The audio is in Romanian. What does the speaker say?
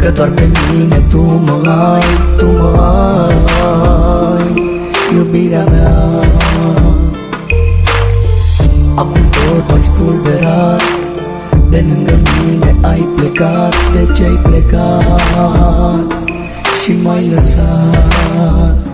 Că doar pe mine tu mă ai, iubirea mea. Acum tot ai spulberat, de lângă mine ai plecat. De ce ai plecat și m-ai lăsat?